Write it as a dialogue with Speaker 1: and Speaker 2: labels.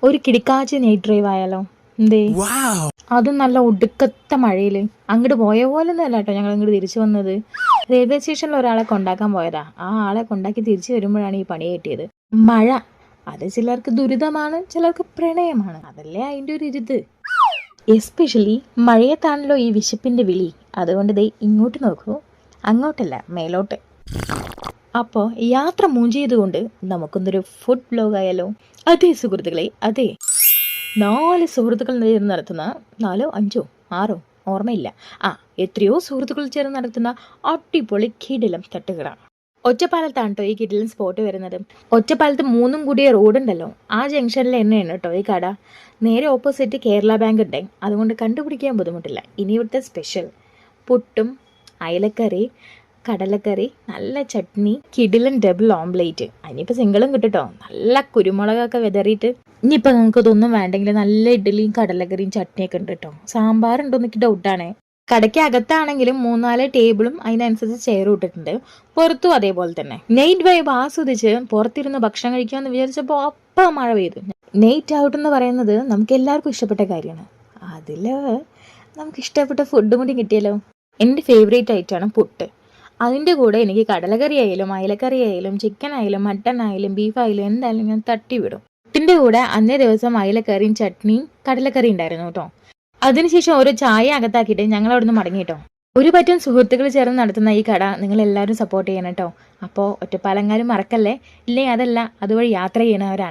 Speaker 1: ഒരു കിടിക്കാച്ചി night drive ആയാലോ? എന്തേ? അതും നല്ല ഒടുക്കത്തെ മഴയില്. അങ്ങോട്ട് പോയ പോലെ ഒന്നും അല്ല കേട്ടോ ഞങ്ങൾ ഇങ്ങോട്ട് തിരിച്ചു വന്നത്. റെയിൽവേ സ്റ്റേഷനിൽ ഒരാളെ കൊണ്ടാക്കാൻ പോയതാ. ആ ആളെ കൊണ്ടാക്കി തിരിച്ചു വരുമ്പോഴാണ് ഈ പണി കിട്ടിയത്. മഴ അത് ചിലർക്ക് ദുരിതമാണ്, ചിലർക്ക് പ്രണയമാണ്. അതല്ലേ അതിൻ്റെ ഒരു ഇരുത്. എസ്പെഷ്യലി മഴയത്താണല്ലോ ഈ വിശപ്പിന്റെ വിളി. അതുകൊണ്ട് ദേ ഇങ്ങോട്ട് നോക്കൂ, അങ്ങോട്ടല്ല മേലോട്ട്. അപ്പോൾ യാത്ര മൂഞ്ച് ചെയ്തുകൊണ്ട് നമുക്കൊന്നൊരു ഫുഡ് ബ്ലോഗ് ആയാലോ? അതെ സുഹൃത്തുക്കളെ, അതെ. 4 സുഹൃത്തുക്കൾ ചേർന്ന് നടത്തുന്ന 4, 5, 6 ഓർമ്മയില്ല, എത്രയോ സുഹൃത്തുക്കൾ ചേർന്ന് നടത്തുന്ന അടിപൊളി കിടിലം തട്ടുകട. ഒറ്റപ്പാലത്താണ് കേട്ടോ ഈ കിടിലൻ സ്പോട്ട് വരുന്നത്. ഒറ്റപ്പാലത്ത് 3 കൂടിയ റോഡുണ്ടല്ലോ, ആ ജംഗ്ഷനിൽ തന്നെയാണ് കേട്ടോ ഈ കട. നേരെ ഓപ്പോസിറ്റ് കേരള ബാങ്ക് ഉണ്ട്. അതുകൊണ്ട് കണ്ടുപിടിക്കാൻ ബുദ്ധിമുട്ടില്ല. ഇനി ഇവിടുത്തെ സ്പെഷ്യൽ പുട്ടും അയലക്കറി, കടലക്കറി, നല്ല ചട്നി, കിടിലൻ ഡബിൾ ഓംപ്ലേറ്റ്. അതിനിപ്പോൾ സിംഗിളും കിട്ടുട്ടോ, നല്ല കുരുമുളകൊക്കെ വിതറിയിട്ട്. ഇനിയിപ്പോൾ നിങ്ങൾക്ക് ഇതൊന്നും വേണ്ടെങ്കിൽ നല്ല ഇഡ്ഡലിയും കടലക്കറിയും ചട്നിയൊക്കെ ഉണ്ട് കേട്ടോ. സാമ്പാറുണ്ടോ എനിക്ക് ഡൗട്ടാണ്. കടയ്ക്ക് അകത്താണെങ്കിലും 3-4 ടേബിളും അതിനനുസരിച്ച് ചെയറും ഇട്ടിട്ടുണ്ട്. പുറത്തും അതേപോലെ തന്നെ. നൈറ്റ് വൈബ് ആസ്വദിച്ച് പുറത്തിരുന്ന് ഭക്ഷണം കഴിക്കാമെന്ന് വിചാരിച്ചപ്പോൾ അപ്പം മഴ പെയ്തു. നൈറ്റ് ഔട്ട് എന്ന് പറയുന്നത് നമുക്ക് എല്ലാവർക്കും ഇഷ്ടപ്പെട്ട കാര്യമാണ്. അതിൽ നമുക്ക് ഇഷ്ടപ്പെട്ട ഫുഡും കൂടി കിട്ടിയല്ലോ. എൻ്റെ ഫേവറേറ്റ് ആയിട്ടാണ് പുട്ട്. അതിൻ്റെ കൂടെ എനിക്ക് കടലക്കറി ആയാലും അയലക്കറി ആയാലും ചിക്കൻ ആയാലും മട്ടൺ ആയാലും ബീഫ് ആയാലും എന്തായാലും ഞാൻ തട്ടി വിടും. പുട്ടിൻ്റെ കൂടെ അന്നേ ദിവസം അയലക്കറിയും ചട്നിയും കടലക്കറി ഉണ്ടായിരുന്നു കേട്ടോ. അതിനുശേഷം ഓരോ ചായ അകത്താക്കിയിട്ട് ഞങ്ങൾ അവിടെ നിന്ന് മടങ്ങി കേട്ടോ. ഒരു പറ്റം സുഹൃത്തുക്കൾ ചേർന്ന് നടത്തുന്ന ഈ കട നിങ്ങൾ എല്ലാവരും സപ്പോർട്ട് ചെയ്യണം കേട്ടോ. അപ്പോൾ ഒറ്റപ്പാലങ്ങാരും മറക്കല്ലേ. ഇല്ലേ അതല്ല അതുവഴി യാത്ര ചെയ്യണവരാണ്.